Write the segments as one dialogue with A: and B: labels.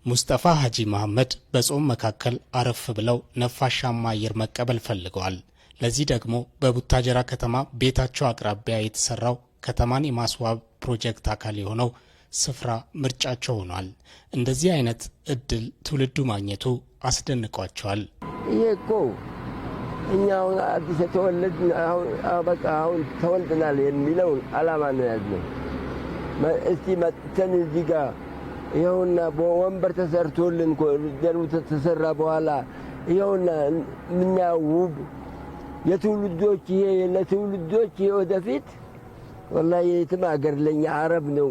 A: ሙስጠፋ ሀጂ መሐመድ በጾም መካከል አረፍ ብለው ነፋሻማ አየር መቀበል ፈልገዋል። ለዚህ ደግሞ በቡታጀራ ከተማ ቤታቸው አቅራቢያ የተሰራው ከተማን የማስዋብ ፕሮጀክት አካል የሆነው ስፍራ ምርጫቸው ሆኗል። እንደዚህ አይነት እድል ትውልዱ ማግኘቱ አስደንቋቸዋል።
B: ይሄ እኮ እኛው አዲስ ተወለድን አሁን ተወልደናል የሚለውን ዓላማ ነው ያዝነው። እስቲ መጥተን እዚህ ጋር ይኸውና በወንበር ተሰርቶልን ኮሪደሩ ተሰራ በኋላ ይኸውና ምናውብ የትውልዶች ይሄ ለትውልዶች ወደፊት ወላሂ የትም አገር ለኛ አረብ ነው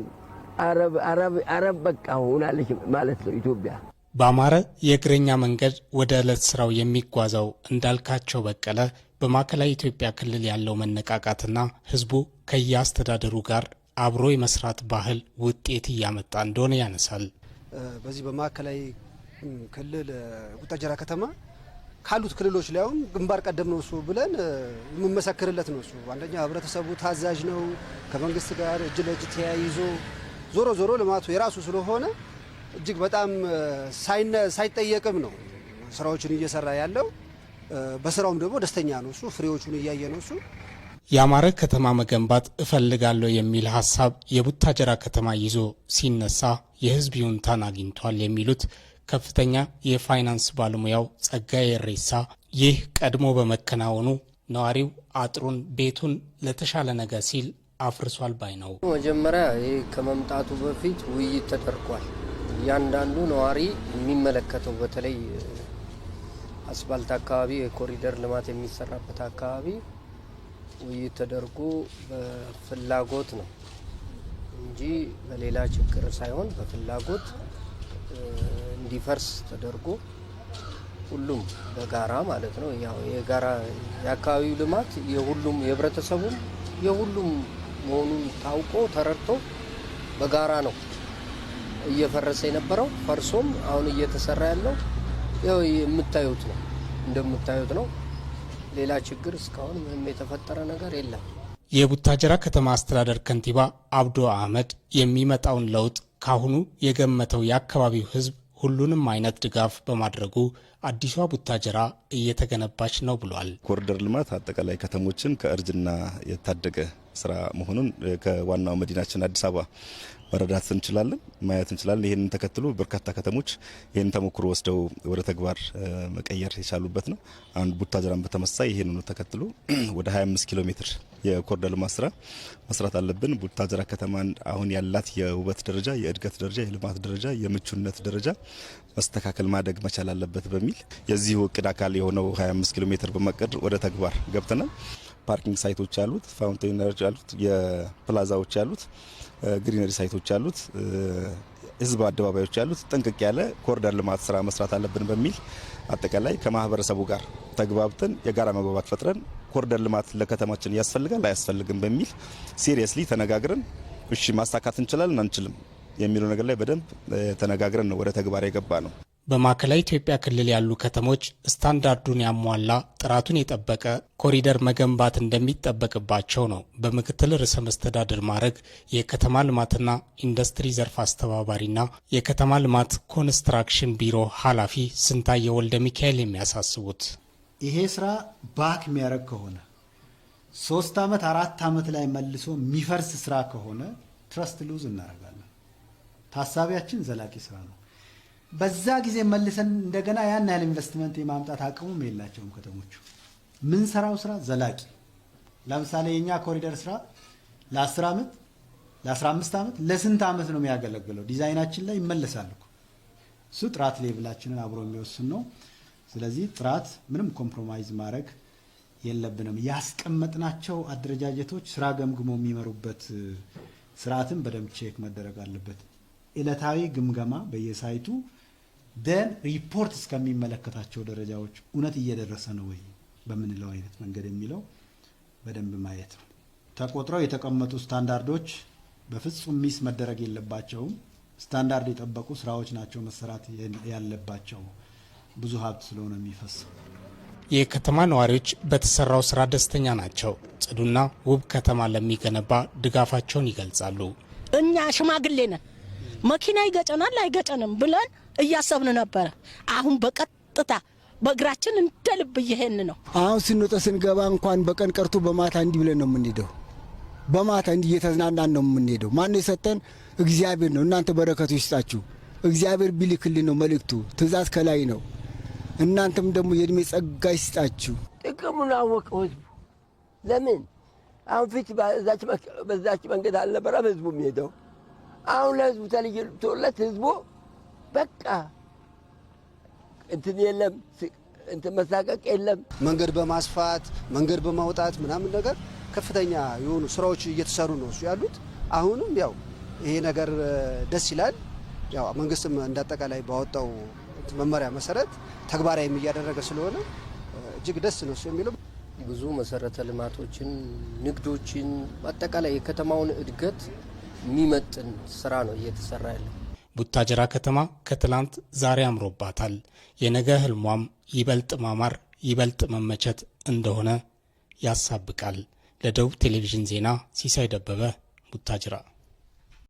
B: አረብ በቃ ሆናለች ማለት ነው ኢትዮጵያ።
A: በአማረ የእግረኛ መንገድ ወደ ዕለት ስራው የሚጓዘው እንዳልካቸው በቀለ በማዕከላዊ ኢትዮጵያ ክልል ያለው መነቃቃትና ህዝቡ ከየአስተዳደሩ ጋር አብሮ የመስራት ባህል ውጤት እያመጣ እንደሆነ ያነሳል።
C: በዚህ በማዕከላዊ ክልል ቡታጀራ ከተማ ካሉት ክልሎች ላይ አሁን ግንባር ቀደም ነው እሱ ብለን የምንመሰክርለት ነው። እሱ አንደኛ ህብረተሰቡ ታዛዥ ነው። ከመንግስት ጋር እጅ ለእጅ ተያይዞ ዞሮ ልማቱ የራሱ ስለሆነ እጅግ በጣም ሳይጠየቅም ነው ስራዎችን እየሰራ ያለው። በስራውም ደግሞ ደስተኛ ነው እሱ። ፍሬዎቹን እያየ ነው እሱ።
A: የአማረ ከተማ መገንባት እፈልጋለሁ የሚል ሀሳብ የቡታጀራ ከተማ ይዞ ሲነሳ የህዝብ ይሁንታን አግኝቷል የሚሉት ከፍተኛ የፋይናንስ ባለሙያው ጸጋዬ ሬሳ ይህ ቀድሞ በመከናወኑ ነዋሪው አጥሩን ቤቱን ለተሻለ ነገር ሲል አፍርሷል ባይ ነው።
D: መጀመሪያ ይህ ከመምጣቱ በፊት ውይይት ተደርጓል። እያንዳንዱ ነዋሪ የሚመለከተው በተለይ አስፋልት አካባቢ የኮሪደር ልማት የሚሰራበት አካባቢ ውይይት ተደርጎ በፍላጎት ነው እንጂ በሌላ ችግር ሳይሆን በፍላጎት እንዲፈርስ ተደርጎ ሁሉም በጋራ ማለት ነው። ያው የጋራ የአካባቢው ልማት የሁሉም የህብረተሰቡም የሁሉም መሆኑን ታውቆ ተረድቶ በጋራ ነው እየፈረሰ የነበረው። ፈርሶም አሁን እየተሰራ ያለው ያው የምታዩት ነው እንደምታዩት ነው። ሌላ ችግር እስካሁን ምንም የተፈጠረ ነገር የለም።
A: የቡታጀራ ከተማ አስተዳደር ከንቲባ አብዶ አህመድ የሚመጣውን ለውጥ ካሁኑ የገመተው የአካባቢው ህዝብ ሁሉንም አይነት ድጋፍ በማድረጉ አዲሷ ቡታጀራ እየተገነባች ነው ብሏል።
E: ኮሪደር ልማት አጠቃላይ ከተሞችን ከእርጅና የታደገ ስራ መሆኑን ከዋናው መዲናችን አዲስ አበባ መረዳት እንችላለን፣ ማየት እንችላለን። ይህንን ተከትሎ በርካታ ከተሞች ይህንን ተሞክሮ ወስደው ወደ ተግባር መቀየር የቻሉበት ነው። አንድ ቡታጀራን በተመሳሳይ ይህንን ተከትሎ ወደ 25 ኪሎ ሜትር የኮሪደር ልማት ስራ መስራት አለብን። ቡታጀራ ከተማን አሁን ያላት የውበት ደረጃ፣ የእድገት ደረጃ፣ የልማት ደረጃ፣ የምቹነት ደረጃ መስተካከል ማደግ መቻል አለበት በሚል የዚሁ እቅድ አካል የሆነው 25 ኪሎ ሜትር በማቀድ ወደ ተግባር ገብተናል። ፓርኪንግ ሳይቶች ያሉት፣ ፋውንቴነሮች ያሉት፣ የፕላዛዎች ያሉት፣ ግሪነሪ ሳይቶች ያሉት፣ ህዝብ አደባባዮች ያሉት ጥንቅቅ ያለ ኮሪደር ልማት ስራ መስራት አለብን በሚል አጠቃላይ ከማህበረሰቡ ጋር ተግባብተን የጋራ መግባባት ፈጥረን ኮሪደር ልማት ለከተማችን ያስፈልጋል አያስፈልግም በሚል ሲሪየስሊ ተነጋግረን እሺ ማሳካት እንችላለን አንችልም የሚለው ነገር ላይ በደንብ ተነጋግረን ነው ወደ ተግባር የገባ ነው።
A: በማዕከላዊ ኢትዮጵያ ክልል ያሉ ከተሞች ስታንዳርዱን ያሟላ ጥራቱን የጠበቀ ኮሪደር መገንባት እንደሚጠበቅባቸው ነው በምክትል ርዕሰ መስተዳድር ማዕረግ የከተማ ልማትና ኢንዱስትሪ ዘርፍ አስተባባሪና የከተማ ልማት ኮንስትራክሽን ቢሮ ኃላፊ ስንታየ ወልደ ሚካኤል የሚያሳስቡት።
F: ይሄ ስራ ባክ የሚያደርግ ከሆነ 3 ዓመት 4 ዓመት ላይ መልሶ የሚፈርስ ስራ ከሆነ ትረስት ሉዝ እናደርጋለን። ታሳቢያችን ዘላቂ ስራ ነው። በዛ ጊዜ መልሰን እንደገና ያን ያህል ኢንቨስትመንት የማምጣት አቅሙም የላቸውም ከተሞቹ። ምን ሰራው ስራ ዘላቂ ለምሳሌ የኛ ኮሪደር ስራ ለ10 ዓመት ለ15 ዓመት ለስንት ዓመት ነው የሚያገለግለው? ዲዛይናችን ላይ ይመለሳል እኮ። እሱ ጥራት ሌቭላችንን አብሮ የሚወስን ነው። ስለዚህ ጥራት ምንም ኮምፕሮማይዝ ማድረግ የለብንም። ያስቀመጥናቸው አደረጃጀቶች ስራ ገምግሞ የሚመሩበት ስርዓትን በደንብ ቼክ መደረግ አለበት። ዕለታዊ ግምገማ በየሳይቱ ደን ሪፖርት እስከሚመለከታቸው ደረጃዎች እውነት እየደረሰ ነው ወይ በምንለው አይነት መንገድ የሚለው በደንብ ማየት ነው። ተቆጥረው የተቀመጡ ስታንዳርዶች በፍጹም ሚስ መደረግ የለባቸውም። ስታንዳርድ የጠበቁ ስራዎች ናቸው መሰራት ያለባቸው። ብዙ ሀብት ስለሆነ የሚፈሰው።
A: የከተማ ነዋሪዎች በተሰራው ስራ ደስተኛ ናቸው። ጽዱና ውብ ከተማ ለሚገነባ ድጋፋቸውን ይገልጻሉ።
G: እኛ ሽማግሌ ነን መኪና ይገጨናል አይገጨንም ብለን እያሰብን ነበር። አሁን በቀጥታ በእግራችን እንደ ልብ እየሄድን ነው።
H: አሁን ስንወጣ ስንገባ እንኳን በቀን ቀርቶ በማታ እንዲህ ብለን ነው የምንሄደው። በማታ እንዲህ እየተዝናናን ነው የምንሄደው። ማነው የሰጠን? እግዚአብሔር ነው። እናንተ በረከቱ ይስጣችሁ። እግዚአብሔር ቢልክልን ነው መልእክቱ። ትእዛዝ ከላይ ነው። እናንተም ደግሞ የእድሜ ጸጋ ይስጣችሁ።
B: ጥቅሙን አወቀው ህዝቡ። ለምን አሁን ፊት በዛች መንገድ አልነበረም ህዝቡ የሚሄደው። አሁን ለህዝቡ ተለይቶለት ህዝቡ በቃ እንትን የለም፣ እንትን መሳቀቅ የለም።
C: መንገድ በማስፋት መንገድ በማውጣት ምናምን ነገር ከፍተኛ የሆኑ ስራዎች እየተሰሩ ነው ያሉት። አሁንም ያው ይሄ ነገር ደስ ይላል። ያው መንግስትም እንዳጠቃላይ ባወጣው መመሪያ መሰረት ተግባራዊ እያደረገ ስለሆነ እጅግ ደስ ነው የሚለው።
D: ብዙ መሰረተ ልማቶችን፣ ንግዶችን፣ አጠቃላይ የከተማውን እድገት የሚመጥን ስራ ነው እየተሰራ ያለው።
A: ቡታጀራ ከተማ ከትላንት ዛሬ አምሮባታል። የነገ ህልሟም ይበልጥ ማማር፣ ይበልጥ መመቸት እንደሆነ ያሳብቃል። ለደቡብ ቴሌቪዥን ዜና ሲሳይ ደበበ ቡታጅራ።